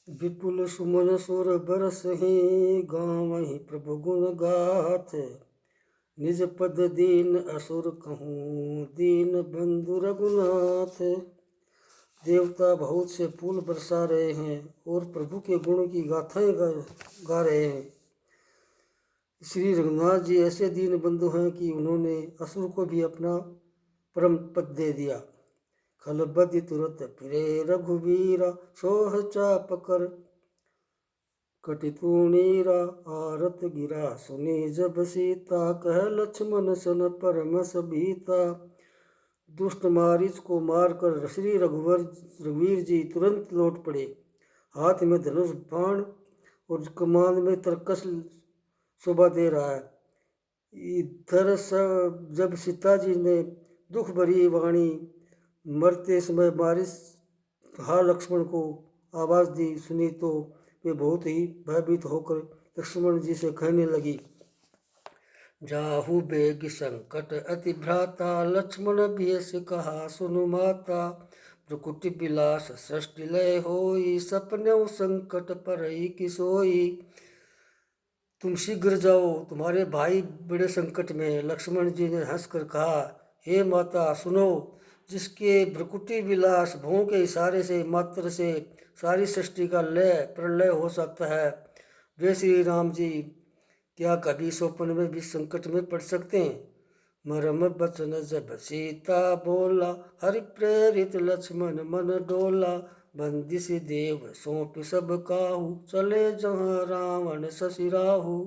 विपुल सुमन सुर बरसहि गावहि प्रभु गुण गाथ। निज पद दीन असुर कहूँ दीन बंधु रघुनाथ। देवता बहुत से फूल बरसा रहे हैं और प्रभु के गुण की गाथाएं गा रहे हैं। श्री रघुनाथ जी ऐसे दीन बंधु हैं कि उन्होंने असुर को भी अपना परम पद दे दिया। खलबदि तुरत फिरे रघुवीरा सोह चाप कर कटितूणीरा आरत गिरा सुनी जब सीता कह लक्ष्मण सन परमस भीता। दुष्ट मारीच को मारकर श्री रघुवीर जी तुरंत लौट पड़े। हाथ में धनुष बाण और कमान में तरकस शोभा दे रहा है। इधर जब सीता जी ने दुख भरी वाणी मरते समय मारिस हा लक्ष्मण को आवाज़ दी सुनी तो वे बहुत ही भयभीत होकर लक्ष्मण जी से कहने लगी, जाहु बेग संकट अति भ्राता लक्ष्मण भेष कहा सुनु माता। प्रकुटि बिलास सृष्टि लय होई सपने संकट परई कि सोई। तुम शीघ्र जाओ, तुम्हारे भाई बड़े संकट में। लक्ष्मण जी ने हंसकर कहा, हे माता सुनो, जिसके भ्रकुटी विलास भों के इशारे से मात्र से सारी सृष्टि का लय प्रलय हो सकता है, वे श्री राम जी क्या कभी स्वप्न में भी संकट में पड़ सकते हैं। मरम बचन जब सीता बोला हरि प्रेरित लक्ष्मण मन डोला। बंदिश देव सौंप सब काहू चले जहाँ रावण शशि राहु।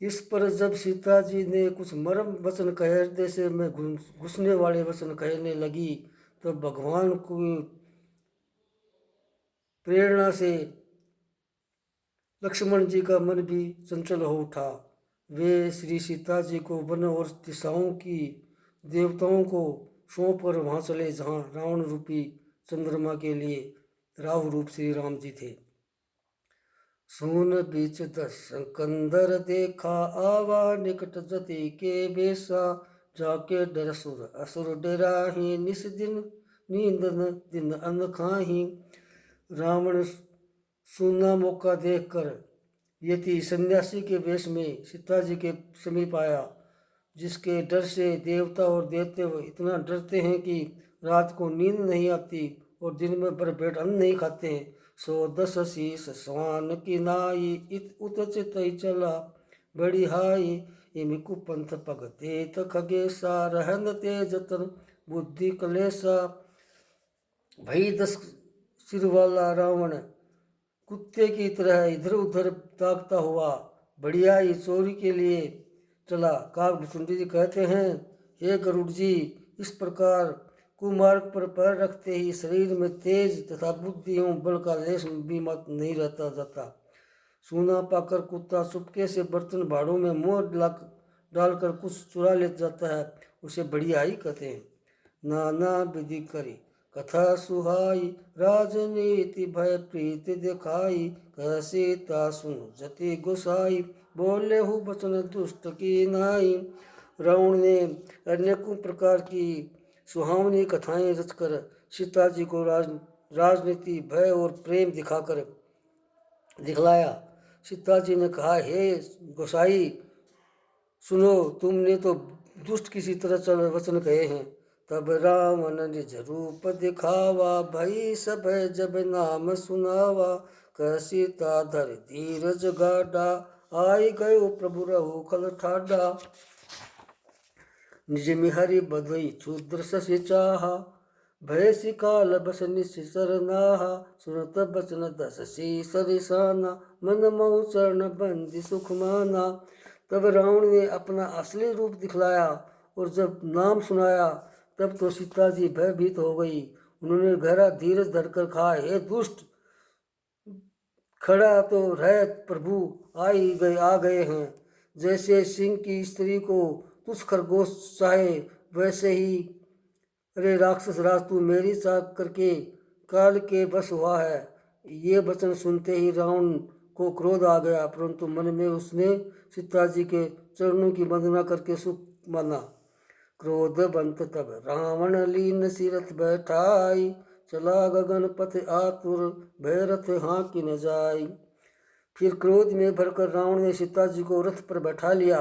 इस पर जब सीता जी ने कुछ मरम वचन कहे, हृदय से में घुसने वाले वचन कहने लगी, तो भगवान की प्रेरणा से लक्ष्मण जी का मन भी चंचल हो उठा। वे श्री सीता जी को वन और दिशाओं की देवताओं को सौंप कर वहाँ चले जहाँ रावण रूपी चंद्रमा के लिए राहु रूप श्री राम जी थे। सोन बीच दस कंदर देखा आवा निकट जति के बेसा। जाके डर असुर असुर डराही निस दिन नींदन दिन अन्न खाही। रावण सुना मौका देखकर यति सन्यासी के वेश में सीता जी के समीप आया, जिसके डर से देवता और देवते इतना डरते हैं कि रात को नींद नहीं आती और दिन में भर पेट अन्न नहीं खाते हैं। सो दस शीस स्वान की नाई इत उत चित चला बड़ी हाई। इमिकु पंथ पग तेत खगेसा रहन ते जतन बुद्धि कलेसा। भई 10 सिर वाला रावण कुत्ते की तरह इधर उधर ताकता हुआ बढ़िया ही चोरी के लिए चला। काकभुसुंडी जी कहते हैं, हे गरुड़ जी, इस प्रकार कुमार्ग पर पैर रखते ही शरीर में तेज तथा बुद्धि एवं बल का लेश भी मत नहीं रहता जाता। सूना पाकर कुत्ता चुपके से बर्तन भाड़ों में मुँह डालकर कुछ चुरा ले जाता है, उसे बढ़िया ही कहते हैं। नाना विधि करी कथा सुहाई राजनीति भय प्रीति दिखाई। कह सीता सुन जति गुसाई बोले हु बचन दुष्ट की नाई। रावण ने अनेकों प्रकार की सुहावनी कथाएं रचकर सीता जी को राजनीति भय और प्रेम दिखलाया। सीता जी ने कहा, हे गोसाई सुनो, तुमने तो दुष्ट किसी तरह चल वचन कहे हैं। तब रावण निज रूप दिखावा भई सब जब नाम सुनावा। कह सीता धर धीरज गाडा आई गयो प्रभु रहु खल ठाडा। निज मिहरि बधई क्षुद्र शशि चाहा भय सिकाल बस निश्चर नाहा। सुनत बचन दस शीस रिसाना मन मऊ चरण बंदी सुख माना। तब रावण ने अपना असली रूप दिखलाया और जब नाम सुनाया तब तो सीता जी भयभीत हो गई। उन्होंने गहरा धीरज धरकर कहा, हे दुष्ट, खड़ा तो रह, प्रभु आ गए हैं। जैसे सिंह की स्त्री को तुच्छ खरगोश चाहे वैसे ही अरे राक्षस राज, तू मेरी चाह करके काल के बस हुआ है। ये वचन सुनते ही रावण को क्रोध आ गया, परंतु मन में उसने सीता जी के चरणों की वंदना करके सुख माना। क्रोधवंत तब रावण लीन सिरथ बैठाई चला गगन पथ आतुर, भय रथ हाँकी न जाई। फिर क्रोध में भरकर रावण ने सीता जी को रथ पर बैठा लिया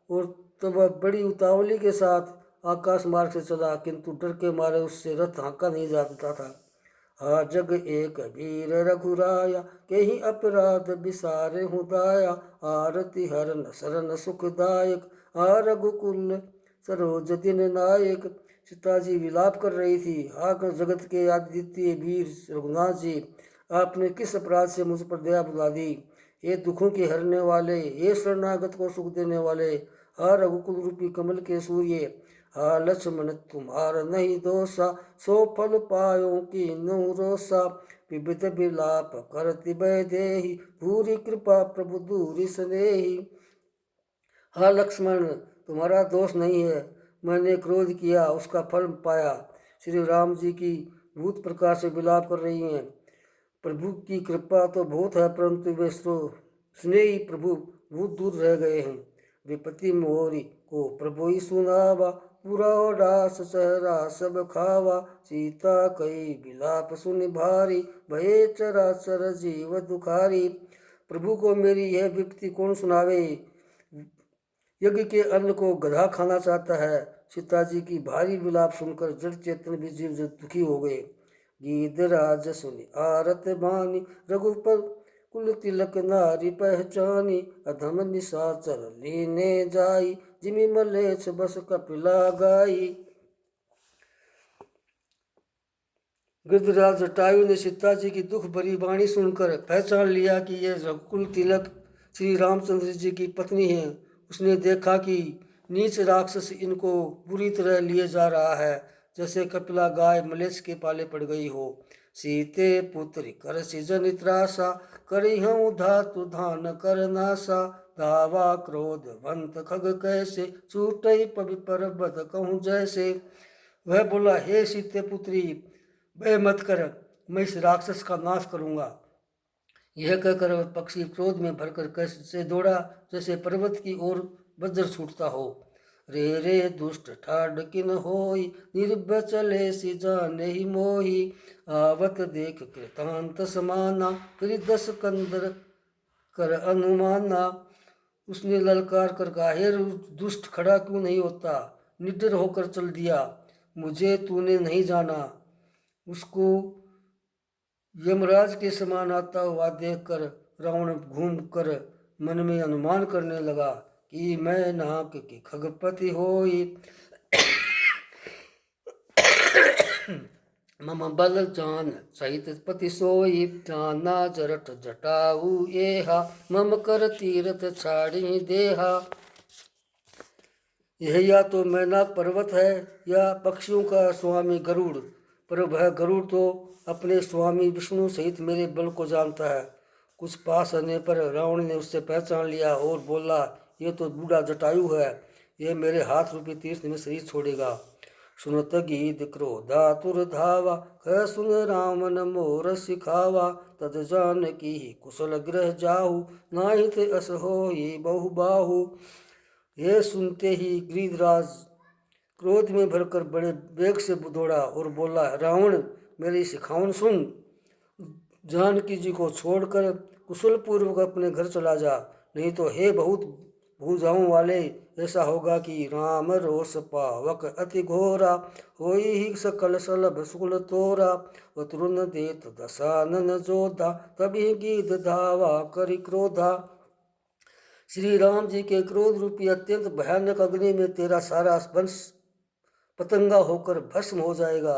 और तब वह बड़ी उतावली के साथ आकाश मार्ग से चला, किंतु डर के मारे उससे रथ हाँका नहीं जाता था। हा जग एक वीर रघुराया, कहीं अपराध बिसारे हूँ दाया। आरती हरन शरण सुखदायक, आ रघुकुल सरोज दिन नायक। सीता जी विलाप कर रही थी। हा जगत के आदित्य वीर रघुनाथ जी, आपने किस अपराध से मुझ पर दया बुला दी। ये दुखों के हरने वाले, ये शरणागत को सुख देने वाले, हा रघुकुल रूपी कमल के सूर्य, हा लक्ष्मण तुम्हार नहीं दोषा, सो फल पायो की रोसा। विविध विलाप करति भय देहि, भूरी कृपा प्रभु दूरी स्नेही। हा लक्ष्मण, तुम्हारा दोष नहीं है, मैंने क्रोध किया उसका फल पाया। श्री राम जी की भूत प्रकार से विलाप कर रही हैं। प्रभु की कृपा तो बहुत है, परंतु वे स्नेही प्रभु बहुत दूर रह गए हैं। विपत्ति मोरी को प्रभु ही सुनावा, पूरा दास सहरा सब खावा। सीता कई विलाप सुन भारी, भये चराचर जीव दुखारी। प्रभु को मेरी यह विपत्ति कौन सुनावे। यज्ञ के अन्न को गधा खाना चाहता है। सीता जी की भारी विलाप सुनकर जड़ चेतन भी जीव दुखी हो गए। गीत राज सुनि आरत बानी, रघुपर कुल तिलक नारी पहचानी। अधम निशाचर लीने जाई, जिमि मलेच्छ बस कपिला गाई। गिरधराज जटायु ने सीता जी की दुख भरी वाणी सुनकर पहचान लिया कि यह रघुकुल तिलक श्री रामचंद्र जी की पत्नी है। उसने देखा कि नीच राक्षस इनको बुरी तरह लिए जा रहा है, जैसे कपिला गाय मलेच्छ के पाले पड़ गई हो। सीते पुत्री कर सिजन त्रासा, करी हूँ धातु धान कर नासा। धावा क्रोध वंत खग कैसे, छूटई पवि पर्वत कहूँ जैसे। वह बोला, हे सीते पुत्री, भय मत कर, मैं इस राक्षस का नाश करूंगा। यह कहकर वह पक्षी क्रोध में भरकर कैसे दौड़ा, जैसे पर्वत की ओर वज्र छूटता हो। रे रे दुष्ट ठाड किन होई, निर्भय चले सी जाने ही मोही। आवत देख कृतांत समाना, फिर 10 कंदर कर अनुमाना। उसने ललकार कर कहा, हे दुष्ट, खड़ा क्यों नहीं होता, निडर होकर चल दिया। मुझे तूने नहीं जाना। उसको यमराज के समान आता हुआ देखकर रावण घूम कर मन में अनुमान करने लगा कि मैं नाक की खगपति होई। मम बल जान सहित पति सोई, जाना जरठ जटाऊ एहा। मम कर तीरथ छाड़ी देहा। यह या तो मैनाक पर्वत है या पक्षियों का स्वामी गरुड़, पर वह गरुड़ तो अपने स्वामी विष्णु सहित मेरे बल को जानता है। कुछ पास आने पर रावण ने उससे पहचान लिया और बोला, ये तो बूढ़ा जटायु है, ये मेरे हाथ रूपी तीर्थ में शरीर छोड़ेगा। सुनत गीत क्रोधातुर धावा, कह सुन रावण मोर सिखावा। तद जान की कुशल ग्रह जाहु, नाहित अस होई बहु बाहु। यह सुनते ही गिरिधराज क्रोध में भरकर बड़े वेग से दौड़ा और बोला, रावण, मेरी सिखावन सुन। जानकी जी को छोड़कर कुशल पूर्वक अपने घर चला जा, नहीं तो हे बहुत भुजाओं वाले, ऐसा होगा कि राम रोष पावक अति घोरा। होई ही सकल सलभ सुकुल तोरा, वतुरन देत दशानन जोधा। तभी गीध धावा करि क्रोधा। श्री राम जी के क्रोध रूपी अत्यंत भयानक अग्नि में तेरा सारा वंश पतंगा होकर भस्म हो जाएगा।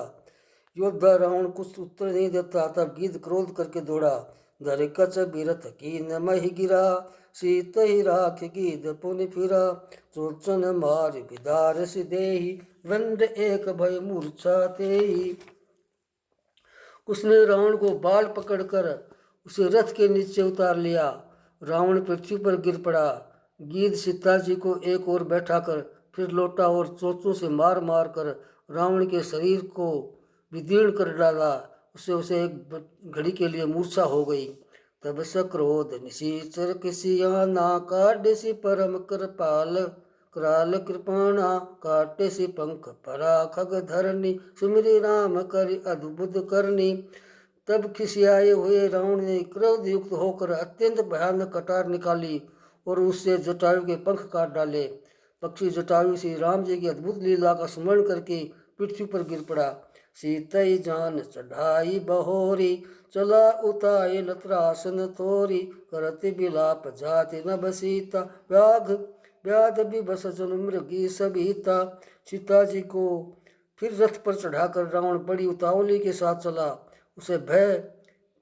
योद्धा रावण कुछ उत्तर नहीं देता, तब गीध क्रोध करके दौड़ा। धर कच बिरथ कीन मही गिरा, सीत ही राख गीध पुनि फिरा। चोचन मार विदार सिदेही, वंड एक भय मूर्छा तेही। उसने रावण को बाल पकड़कर उसे रथ के नीचे उतार लिया। रावण पृथ्वी पर गिर पड़ा। गीध सीता जी को एक ओर बैठाकर फिर लौटा और चोंचों से मार मार कर रावण के शरीर को विदीर्ण कर डाला। उसे एक घड़ी के लिए मूर्छा हो गई। तब सक्रोध निशीचर किसियाना, काढ़ सी परम कृपाल कराल कृपाणा काटे से पंख परा खग धरनी सुमिरि राम करि अद्भुत करनी। तब खिसियाए हुए रावण ने क्रोध युक्त होकर अत्यंत भयानक कटार निकाली और उससे जटायु के पंख काट डाले। पक्षी जटायु श्री राम जी की अद्भुत लीला का स्मरण करके पृथ्वी पर गिर पड़ा। सीतई जान चढ़ाई बहोरी चला उताए लत्रासन थोरी करते बिलाप जाति न बसीता व्याघ व्याध भी बस जन मृगी सबीता। सीता जी को फिर रथ पर चढ़ाकर रावण बड़ी उतावली के साथ चला। उसे भय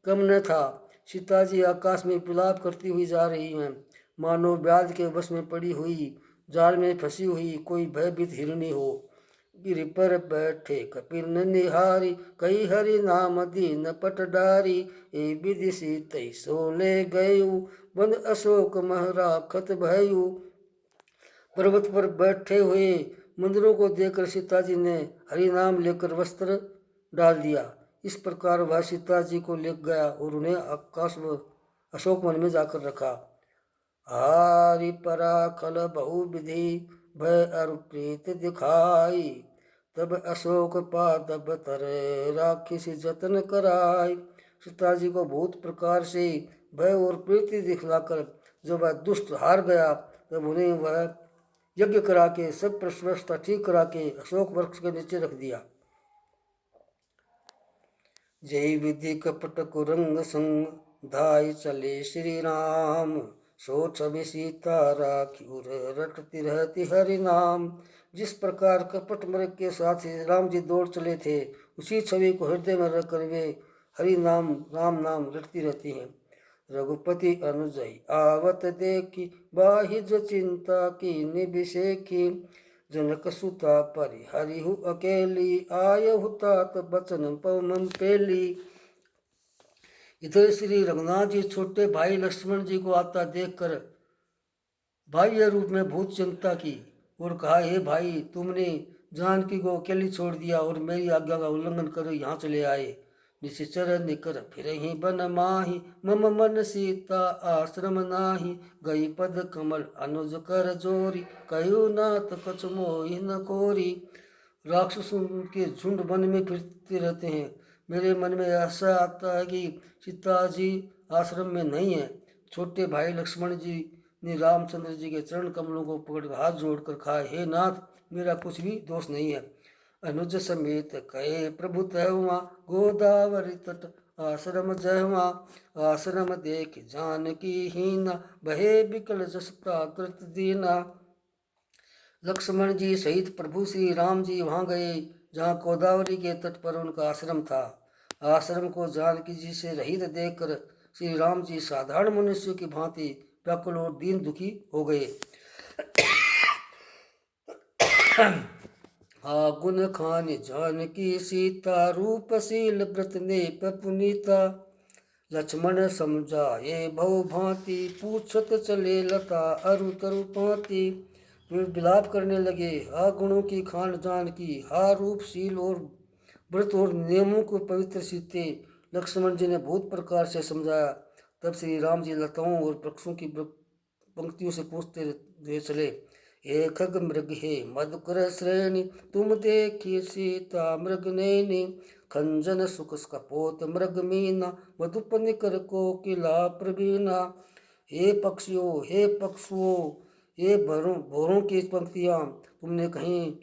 कम न था। सीता जी आकाश में विलाप करती हुई जा रही हैं, मानो व्याध के वश में पड़ी हुई जाल में फंसी हुई कोई भयभीत हिरणी हो। गिर पर बैठे कपिल निहारी कई हरि नाम दीन पट डारी। ए विधि सीतई सो ले गयु बन अशोक महराखत भयु। पर्वत पर बैठे हुए मंदिरों को देखकर सीता जी ने हरि नाम लेकर वस्त्र डाल दिया। इस प्रकार वह सीता जी को ले गया और उन्हें आकाश व अशोक वन में जाकर रखा। हारि पराखल बहु विधि भय अरु प्रीत दिखाई तब अशोक पादप तर राखिस जतन कराई। सीता जी को बहुत प्रकार से भय और प्रीति दिखलाकर जब वह दुष्ट हार गया तब उन्हें वह यज्ञ करा के सब व्यवस्था ठीक करा के अशोक वृक्ष के नीचे रख दिया। जय विधि कपट कुरंग संग धाय चले श्री राम सो छवि सीता राखी उर रटती रहती हरि नाम। जिस प्रकार कपट मृग के साथ श्री राम जी दौड़ चले थे उसी छवि को हृदय में रखकर वे हरि नाम राम नाम रटती रहती हैं। रघुपति अनुजय आवत देखी बाहिज चिंता की निभिषेखी जनक सुता परिहरिहु अकेली आयहु तात बचन पवन पेली। इधर श्री रघुनाथ जी छोटे भाई लक्ष्मण जी को आता देखकर बाह्य रूप में बहुत चिंता की और कहा, हे भाई, तुमने जानकी को अकेली छोड़ दिया और मेरी आज्ञा का उल्लंघन कर यहाँ चले आए। निश्चर निकर फिर ही बन माही मम मन सीता आश्रम नाही। गई पद कमल अनुज कर जोरी कहो नाथ कछ मोहि न कोरी। राक्षसों के झुंड वन में फिरते रहते हैं। मेरे मन में ऐसा आता है कि सीता जी आश्रम में नहीं है। छोटे भाई लक्ष्मण जी ने रामचंद्र जी के चरण कमलों को पकड़ हाथ जोड़कर कहा, हे नाथ, मेरा कुछ भी दोष नहीं है। अनुज समेत कहे प्रभु तहुआ गोदावरी तट आश्रम जहवा। आश्रम देख जानकी हीना बहे बिकल जस प्राकृत दीना। लक्ष्मण जी सहित प्रभु श्री राम जी वहाँ गए जहाँ गोदावरी के तट पर उनका आश्रम था। आश्रम को जानकी जी से रहित देखकर श्री राम जी साधारण मनुष्य की भांति व्याकुल और दीन दुखी हो गए। गुण खान जानकी सीता रूपशील व्रत ने पुनीता। लक्ष्मण समझाए भव भांति पूछत चले लता अरु तरु पाती। वे विलाप करने लगे, हा गुणों की खान जानकी, हा रूपशील और व्रत और नियमों को पवित्र सीते। लक्ष्मण जी ने बहुत प्रकार से समझाया। तब श्री राम जी लताओं और वृक्षों की पंक्तियों से पूछते हुए चले, हे खग मृग हे मधुकर श्रेणी तुम देखिए सीता मृग नैनी। खंजन सुख कपोत मृग मीना मधुप निकर कोकिला प्रवीणा। हे पक्षियों ये भौरों की पंक्तियाँ तुमने कहीं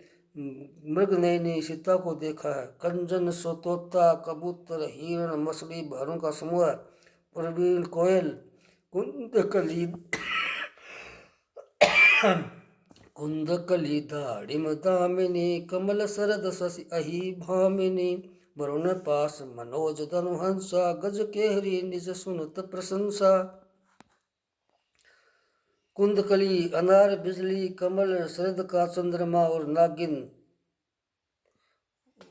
मृग नैनी सीता को देखा है। कंजन सोतोता कबूतर हिरण मछली भौरों का समूह है। प्रवीण कोयल कुंदकली कुंदकली दाड़िम दामिनी कमल शरद शशि अहि भामिनी। वरुण पास मनोज धनुहंसा गज केहरी निज सुनत प्रशंसा। कुंदकली अनार बिजली कमल शरद का चंद्रमा और नागिन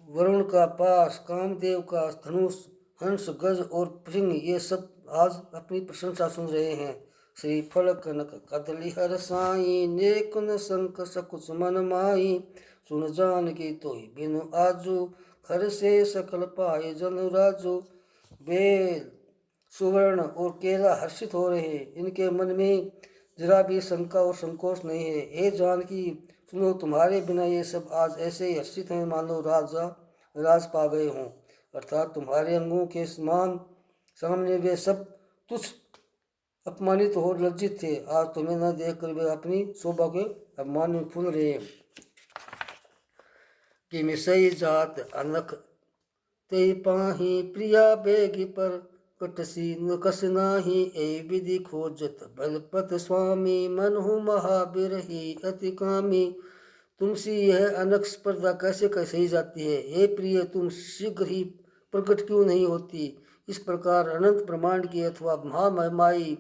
वरुण का पास कामदेव का धनुष हंस गज और सिंह ये सब आज अपनी प्रशंसा सुन रहे हैं। श्रीफल कनक कदली हर साई नेकुन शंख सकुच मन माई। सुन जान की तोई बिनु आजू खर से सकल पाए जनु राजू। बेल सुवर्ण और केला हर्षित हो रहे हैं। इनके मन में जरा भी शंका और संकोच नहीं है। हे जानकी, सुनो, तुम्हारे बिना ये सब आज ऐसे ही हर्षित हैं मानो राज पा गए हों। अर्थात तुम्हारे अंगों के समान सामने वे सब तुच्छ अपमानित और लज्जित थे। आज तुम्हें न देखकर वे अपनी शोभा के अपमान में फूल रहे हैं। कि मिसई जात अनख ते पाही प्रिया बेगी पर कटसी न कस नाही ए विधि खोजत बलपत स्वामी मनहु महावीर ही अति कामी। तुमसे यह अनक स्पर्धा कैसे सही जाती है? हे प्रिय, तुम शीघ्र ही प्रकट क्यों नहीं होती? इस प्रकार अनंत ब्रह्मांड की अथवा महामाई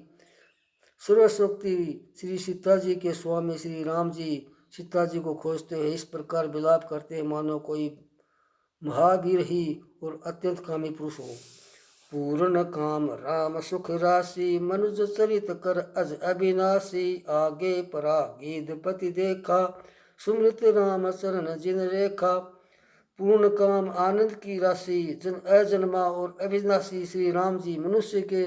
सर्वशक्ति श्री सीता जी के स्वामी श्री राम जी सीता जी को खोजते हैं। इस प्रकार विलाप करते हैं मानो कोई महावीर ही और अत्यंत कामी पुरुष हो। पूर्ण काम राम सुख राशि मनुज चरित कर अज अविनाशी। आगे परा गीधपति देखा सुमृत राम चरण जिन रेखा। पूर्ण काम आनंद की राशि अजन्मा और अविनाशी श्री राम जी मनुष्य के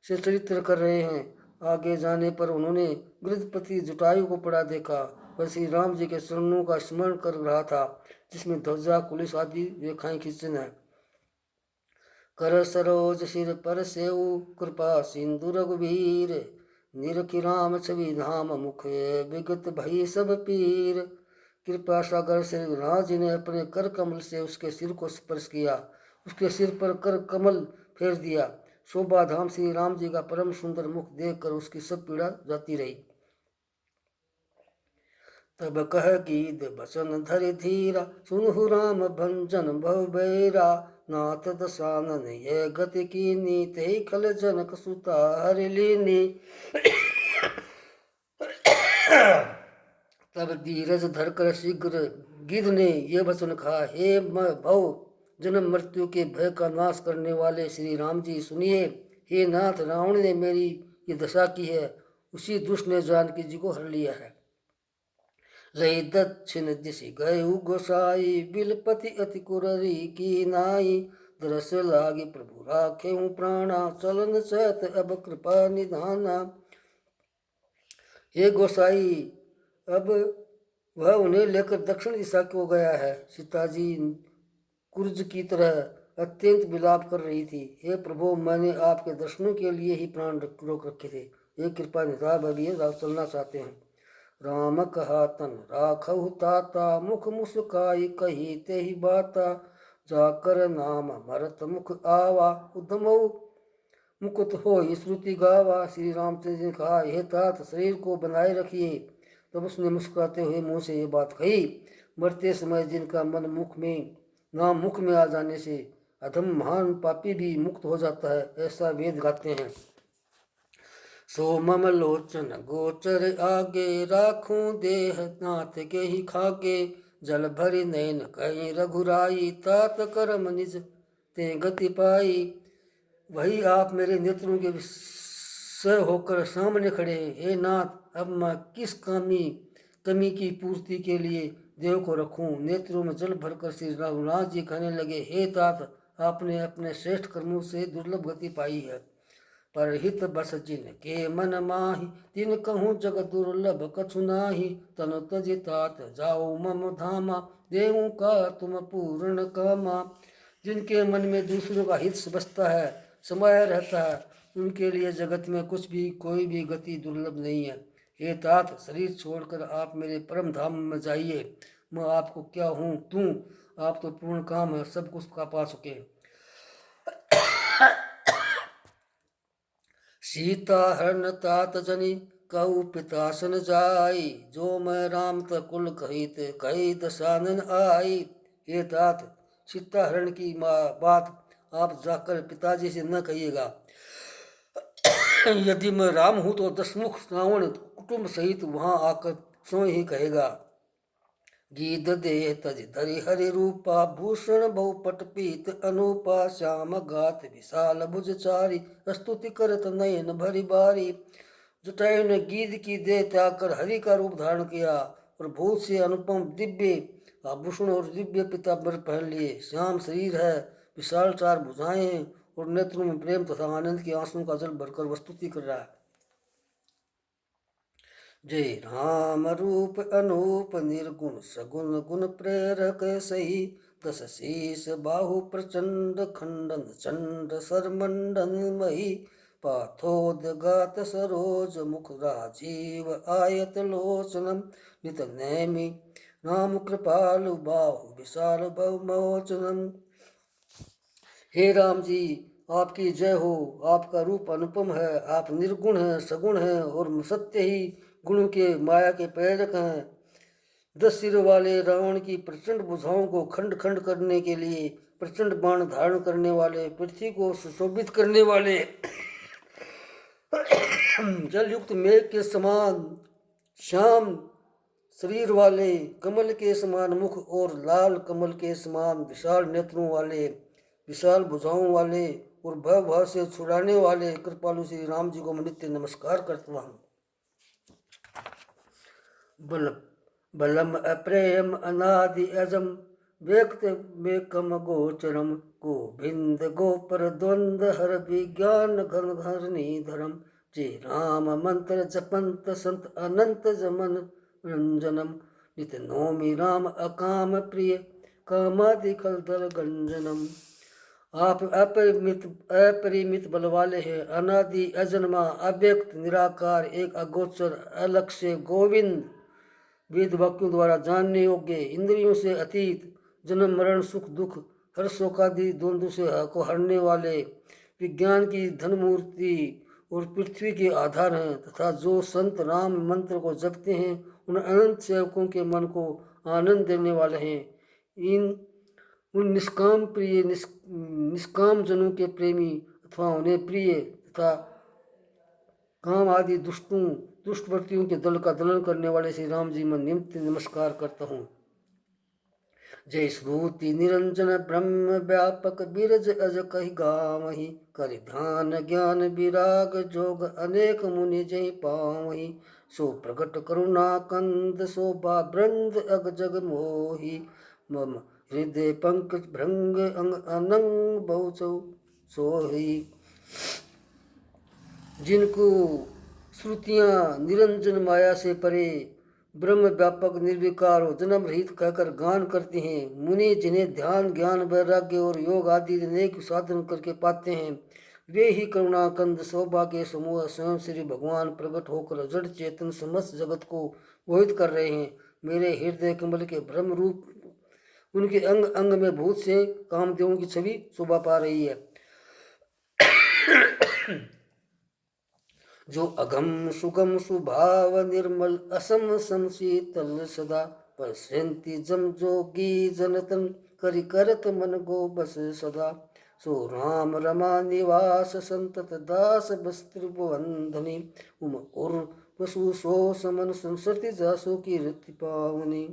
से चरित्र कर रहे हैं। आगे जाने पर उन्होंने गृहपति जटायु को पड़ा देखा। वह श्री राम जी के चरणों का स्मरण कर रहा था, जिसमें ध्वजा कुलिस आदि रेखाएं खींचना है। कर सरोज सिर पर सेऊ कृपा सिंधु रघुवीर। निरखि राम छवि धाम मुख विगत भई सब पीर। कृपा सागर श्री रघुनाथ जी ने अपने कर कमल से उसके सिर को स्पर्श किया, उसके सिर पर कर कमल फेर दिया। शोभा धाम श्री राम जी का परम सुंदर मुख देखकर उसकी सब पीड़ा जाती रही। तब कह गीत बचन धरि धीरा सुनहु राम भंजन भव बैरा। नाथ दशानन ये गति कीनी ते खल जनक सुता हरि लीनी। तब धीरज धरकर शीघ्र गिद्ध ने यह वचन कहा, हे भव जन्म मृत्यु के भय का नाश करने वाले श्री राम जी सुनिए। हे नाथ, रावण ने मेरी ये दशा की है, उसी दुष्ट ने जानकी जी को हर लिया है। लई दक्षिण दिशि गए गोसाई बिलपति अति कुररी की नाई। दरस लागे प्रभु राखे प्राणा चलन सत अब कृपा निधाना। हे गोसाई, अब वह उन्हें लेकर दक्षिण दिशा को गया है। सीता जी कुर्ज की तरह अत्यंत विलाप कर रही थी। हे प्रभु, मैंने आपके दर्शनों के लिए ही प्राण रोक रखे थे। ये कृपा निधान अभी चलना चाहते हैं। राम कहा तन राखहु ताता मुख मुस्काई कही ते ही बाता। जाकर नाम मरत मुख आवा उद्यमऊ मुकुत हो श्रुति गावा। श्री रामचंद्र जी ने कहा, हे तात, शरीर को बनाए रखिए। तब उसने मुस्कुराते हुए मुंह से ये बात कही, मरते समय जिनका मन मुख में आ जाने से अधम महान पापी भी मुक्त हो जाता है, ऐसा वेद गाते हैं। सो मम लोचन गोचर आगे राखूं देह नाथ के ही खागे। जल भरी नैन कहीं रघुराई तात करम निज ते गति पाई। वही आप मेरे नेत्रों के विषय होकर सामने खड़े हैं। हे नाथ, अब मैं किस कमी की पूर्ति के लिए देव को रखूं? नेत्रों में जल भरकर श्री रघुनाथ जी कहने लगे, हे तात, आपने अपने श्रेष्ठ कर्मों से दुर्लभ गति पाई है। पर हित बस जिन के मन माही तिन कहूँ जग दुर्लभ कछु नाही। तन तज तात जाओ मम धामा देवों का तुम पूर्ण कामा। जिनके मन में दूसरों का हित बसता है, समाया रहता है, उनके लिए जगत में कुछ भी कोई भी गति दुर्लभ नहीं है। हे तात, शरीर छोड़कर आप मेरे परम धाम में जाइए। मैं आपको क्या हूँ तू, आप तो पूर्ण काम है, सब कुछ का पा चुके। सीता हरण तात जनी कहु पितासन जाई। जो मैं राम तकुल कहित कही दशानन आई। हे तात, सीता हरण की बात आप जाकर पिताजी से न कहिएगा। यदि मैं राम हूं तो दशमुख रावण कुटुंब सहित वहां आकर स्वयं ही कहेगा। गीध देह तज धरि हरि रूपा भूषण बहुपट पीत अनूपा। श्याम गात विशाल भुज चारी स्तुति करत नयन भरी बारी। जटायु ने गीध की देह त्याग कर हरि का रूप धारण किया और भूत से अनुपम दिव्य आभूषण और दिव्य पीताम्बर पहन लिए। श्याम शरीर है, विशाल चार भुजाएं हैं और नेत्रों में प्रेम तथा आनंद के आंसुओं का जल भरकर वस्तुति कर रहा है। जय राम रूप अनूप निर्गुण सगुण गुण प्रेरक सही, दस शीस बाहु प्रचंड खंडन चंड सरमंडन मही, पाथोदगात सरोज मुख राजीव आयत लोचनम, नित नैमि राम कृपालु बाहु विशाल बहुमोचनम। हे राम जी, आपकी जय हो। आपका रूप अनुपम है, आप निर्गुण हैं, सगुण हैं और सत्य ही गुणों के माया के प्रेरक हैं। 10 सिर वाले रावण की प्रचंड भुजाओं को खंड खंड करने के लिए प्रचंड बाण धारण करने वाले, पृथ्वी को सुशोभित करने वाले, जलयुक्त मेघ के समान श्याम शरीर वाले, कमल के समान मुख और लाल कमल के समान विशाल नेत्रों वाले, विशाल भुजाओं वाले और भव भाव से छुड़ाने वाले कृपालु श्री राम जी को मैं नित्य नमस्कार करता हूँ। बल बलम अप्रेम अनादि अजम, व्यक्त बेकम गोचरम, गोविंद गोपर द्वंद हर विज्ञान घन धरनी धरम, जय राम मंत्र जपंत संत अनंत जमन रंजनम, नित नौमि राम अकाम प्रिय कामादि खलदल गंजनम। आप अपरिमित बल वाले हैं, अनादि अजन्मा अव्यक्त निराकार एक अगोचर अलक्ष्य गोविंद, वेद वाक्यों द्वारा जानने योग्य, इंद्रियों से अतीत, जन्म मरण सुख दुख हर शोकादि द्वंद्व से को हरने वाले, विज्ञान की धनमूर्ति और पृथ्वी के आधार हैं, तथा जो संत राम मंत्र को जपते हैं उन अनंत सेवकों के मन को आनंद देने वाले हैं। उन निष्काम प्रिय निष्काम जनों के प्रेमी अथवा उन्हें प्रिय तथा काम आदि दुष्ट व्यक्तियों के दल का दलन करने वाले श्री राम जी मैं नित्य नमस्कार करता हूँ। जय श्रुति निरंजन ब्रह्म व्यापक बिरज अज कहि गावहि, कर ध्यान ज्ञान विराग जोग अनेक मुनि जय पावहि, सो प्रगट करुणा कंद शोभा बृंद अग जग मोहि, मम हृदय पंकज भृंग अंग अनंग बहु सोहि। जिनको श्रुतियाँ निरंजन माया से परे ब्रह्म व्यापक निर्विकार और जन्म रहित कहकर गान करते हैं, मुनि जिन्हें ध्यान ज्ञान वैराग्य और योग आदि अनेक साधन करके पाते हैं, वे ही करुणाकंद शोभा के समूह स्वयं श्री भगवान प्रकट होकर जड़ चेतन समस्त जगत को मोहित कर रहे हैं। मेरे हृदय कमल के ब्रह्म रूप उनके अंग अंग में भूत से कामदेवों की छवि शोभा पा रही है। जो अगम सुगम सुभाव निर्मल असम सम शीतल सदा, पश्यन्ति जम जोगी जनतन करि करत मन गो बस सदा, सो राम रमा निवास संतत दास वस्त्र बंधनी, उम उर वसु सो समन संसति जासो कीर्ति पावनी।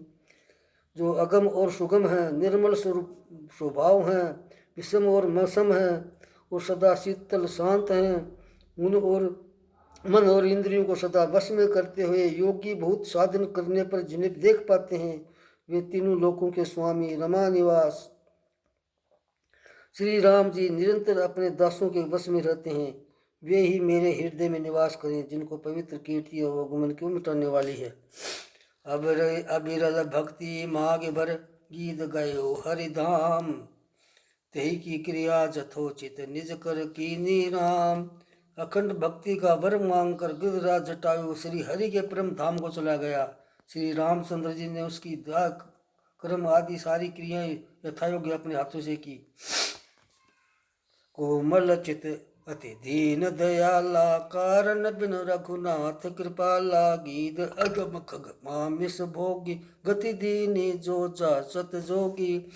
जो अगम और सुगम है, निर्मल स्वरूप स्वभाव हैं, विषम और मौसम है और सदा शीतल शांत हैं, उन और मन और इंद्रियों को सदा वश में करते हुए योगी बहुत साधन करने पर जिन्हें देख पाते हैं, वे तीनों लोकों के स्वामी रमा निवास श्री राम जी निरंतर अपने दासों के वश में रहते हैं। वे ही मेरे हृदय में निवास करें, जिनको पवित्र कीर्ति और गुमन क्यों मिटाने वाली है। अबिरल भक्ति माग भर गीत गयो हरिधाम, तेहि की क्रिया जथोचित निज कर कीनी राम। अखंड भक्ति का वर मांग कर गिरिराज जटायु श्री हरि के परम धाम को चला गया। श्री रामचंद्र जी ने उसकी दाग कर्म आदि सारी क्रियाएं यथायोग्य अपने हाथों से की। कोमल चित अति दीन दयाला, कारण बिन रघुनाथ कृपाला, गीत अगम खग मामिस भोगी, गति दीनी जो जासत जोगी।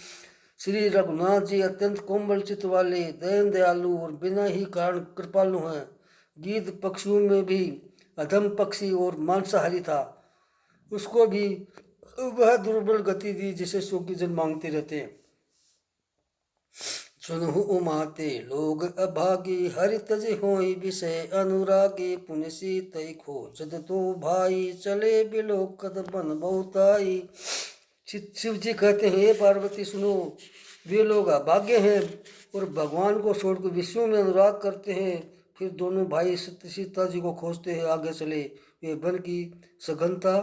श्री रघुनाथ जी अत्यंत कोमल चित्त वाले, दयान दयालु और बिना ही कारण कृपालु हैं। गीत पक्षियों में भी अधम पक्षी और मांसाहारी था, उसको भी वह दुर्बल गति दी जिसे शोकी जन मांगते रहते हैं। सुनहु उमाते लोग अभागी, हरि तज होई विषय अनुरागी, पुण्य सीतई खोजत तो भाई, चले बिलोकत बन बहुताई। शिव जी कहते हैं, हे पार्वती सुनो, वे लोग अभाग्य हैं और भगवान को छोड़कर विषयों में अनुराग करते हैं। फिर दोनों भाई सत्य सीता जी को खोजते हैं आगे चले, वे वन की सघनता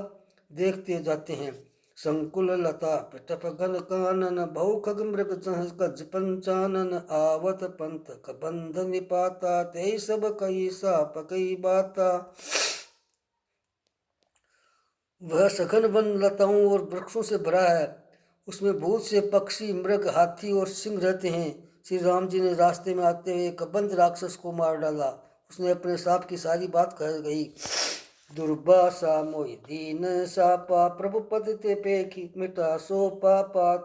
देखते जाते हैं। संकुल लता पिटप गन कानन बहुखग मृग गज पंचानन आवत पंथ कबंध निपाता ते सब कई साप कई बाता। वह सघन वन लताओं और वृक्षों से भरा है, उसमें बहुत से पक्षी मृग हाथी और सिंह रहते हैं। श्री राम जी ने रास्ते में आते हुए कबंध राक्षस को मार डाला। उसने अपने साप की सारी बात कह गई। दुर्वासा मोहि दीन सापा प्रभु पद ते पेखी मिटा सो पापा।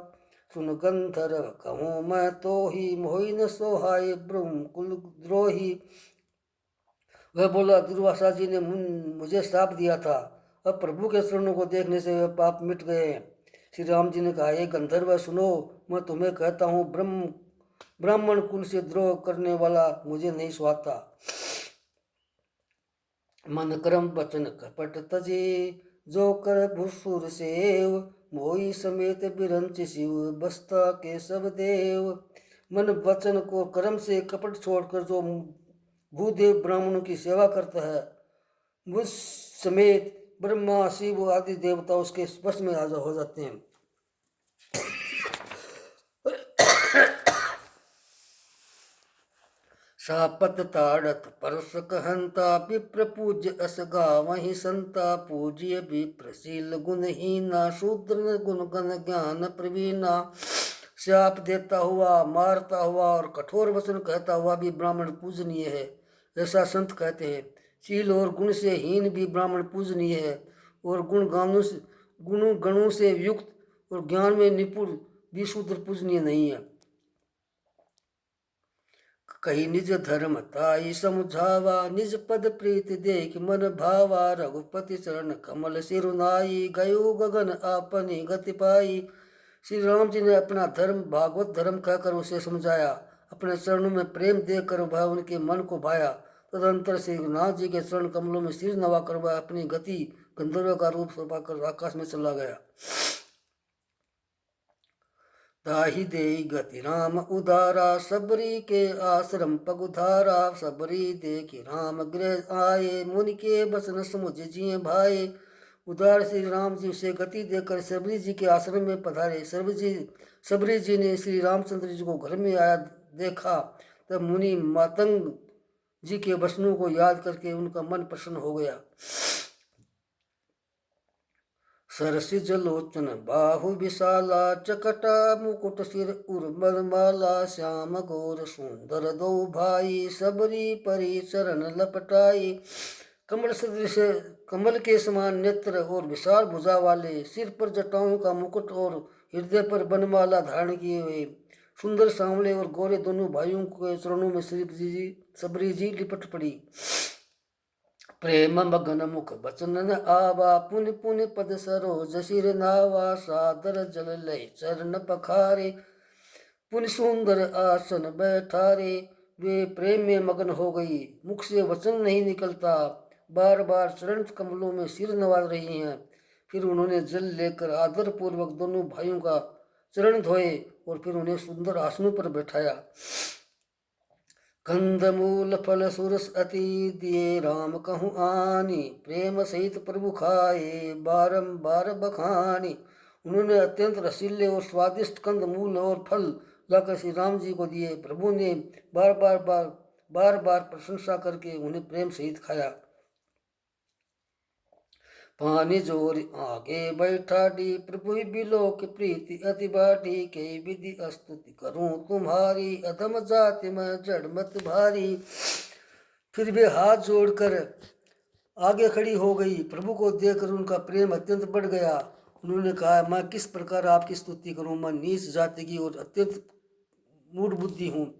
सुन गंधर्व कहूँ मैं तो ही मोहि न सोहाय ब्रह्म कुल द्रोही। वह बोला, दुर्वासा जी ने मुझे श्राप दिया था, अब प्रभु के चरणों को देखने से वह पाप मिट गए हैं। श्री राम जी ने कहा, हे गंधर्व सुनो, मैं तुम्हें कहता हूँ, ब्राह्मण कुल से द्रोह करने वाला मुझे नहीं सुहाता। मन कर्म वचन कपट तजे जो कर भूसुर सेव मोई समेत बिरंच शिव बस्ता के सब देव। मन वचन को कर्म से कपट छोड़कर जो भूदेव ब्राह्मणों की सेवा करता है, मुझ समेत ब्रह्मा शिव आदि देवता उसके वश में हाजिर हो जाते हैं। सापत ताड़त परस कहंता विप्र पूज्य अस गावहि संता। पूज्य विप्रशील गुणहीना शूद्र गुण गण ज्ञान प्रवीणा। श्राप देता हुआ, मारता हुआ और कठोर वचन कहता हुआ भी ब्राह्मण पूजनीय है, ऐसा संत कहते हैं। शील और गुण से हीन भी ब्राह्मण पूजनीय है, और गणों से युक्त और ज्ञान में निपुण भी शूद्र पूजनीय नहीं है। कही निज धर्म ताई समझावा निज पद प्रीति देख मन भावा। रघुपति चरण कमल सिरुनाई गयो गगन आपनी गति पाई। श्री राम जी ने अपना धर्म भागवत धर्म कहकर उसे समझाया, अपने चरणों में प्रेम देकर वह उनके मन को भाया। तदंतर श्री नाथ जी के चरण कमलों में सिर नवाकर वह अपनी गति गंधर्व का रूप पाकर आकाश में चला गया। ताहि देई गति राम उदारा सबरी के आश्रम पगुधारा। सबरी देखि राम गृह आए मुनि के बसन समुझ जिए भाई। उदार श्री राम जी उसे गति देकर सबरी जी के आश्रम में पधारे। सबरी जी ने श्री रामचंद्र जी को घर में आया देखा, तब मुनि मातंग जी के वचनों को याद करके उनका मन प्रसन्न हो गया। सरसिज लोचन बाहु विशाला चकटा मुकुट सिर उर्मल माला। श्याम गोर सुंदर दो भाई सबरी परी चरण लपटाई। कमल सदृश कमल के समान नेत्र और विशाल भुजा वाले, सिर पर जटाओं का मुकुट और हृदय पर बनमाला धारण किए हुए सुंदर सांवले और गोरे दोनों भाइयों के चरणों में सबरी जी लिपट पड़ी। प्रेम मगन मुख बचन आवा पुन पुन पद सरोज सिर नावा। सादर जल लय चरण पखारे पुन सुंदर आसन बैठारे। वे प्रेम में मगन हो गई, मुख से वचन नहीं निकलता, बार बार चरण कमलों में सिर नवा रही हैं। फिर उन्होंने जल लेकर आदर पूर्वक दोनों भाइयों का चरण धोए और फिर उन्हें सुंदर आसनों पर बैठाया। कंदमूल फल सुरस अति दिए राम कहूँ आनी। प्रेम सहित प्रभु खाए बारंबार बखानी। उन्होंने अत्यंत रसीले और स्वादिष्ट कंदमूल और फल लाकर श्री राम जी को दिए। प्रभु ने बार बार प्रशंसा करके उन्हें प्रेम सहित खाया। पानी जोर आगे बैठा डी प्रभु बिलो की प्रीति अति बाटी। के विधि स्तुति करूं तुम्हारी अधम जाति में जड़ मत भारी। फिर वे हाथ जोड़कर आगे खड़ी हो गई। प्रभु को देखकर उनका प्रेम अत्यंत बढ़ गया। उन्होंने कहा, मैं किस प्रकार आपकी स्तुति करूं, मैं नीच जाति की और अत्यंत मूढ़ बुद्धि हूँ।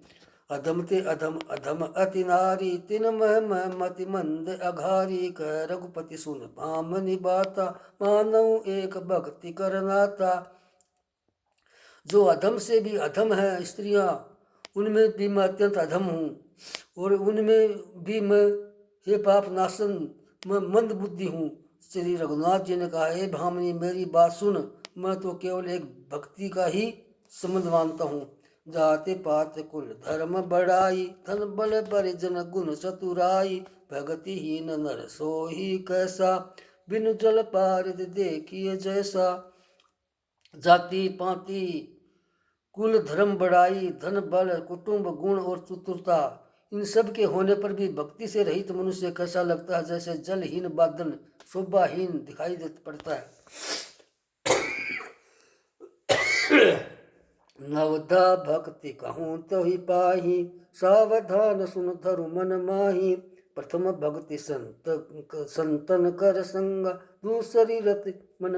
अधम ते अधम अधम अति नारी तिन मह मति मंद अघारी। कह रघुपति सुन भामनी बाता मानव एक भक्ति करनाता। जो अधम से भी अधम है स्त्रियां, उनमें भी मैं अत्यंत अधम हूँ, और उनमें भी मैं हे पाप नाशन मैं मंद बुद्धि हूँ। श्री रघुनाथ जी ने कहा, हे भामनी मेरी बात सुन, मैं तो केवल एक भक्ति का ही संबंध मानता हूँ। जाति पात कुल धर्म बढ़ाई, धन बल परिजन गुण चतुराई, भगतिहीन नर सोही कैसा, बिनु जल पारिद देखिए जैसा। जाति पाति कुल धर्म बढ़ाई, धन बल कुटुंब गुण और चतुरता, इन सब के होने पर भी भक्ति से रहित मनुष्य कैसा लगता है, जैसे जलहीन बादल शोभाहीन दिखाई दे पड़ता है। नवधा भक्ति कहूँ तो ही पाही, सावधान सुन धरु मन माही। प्रथम भक्ति संतन कर संग, दूसरी रति मन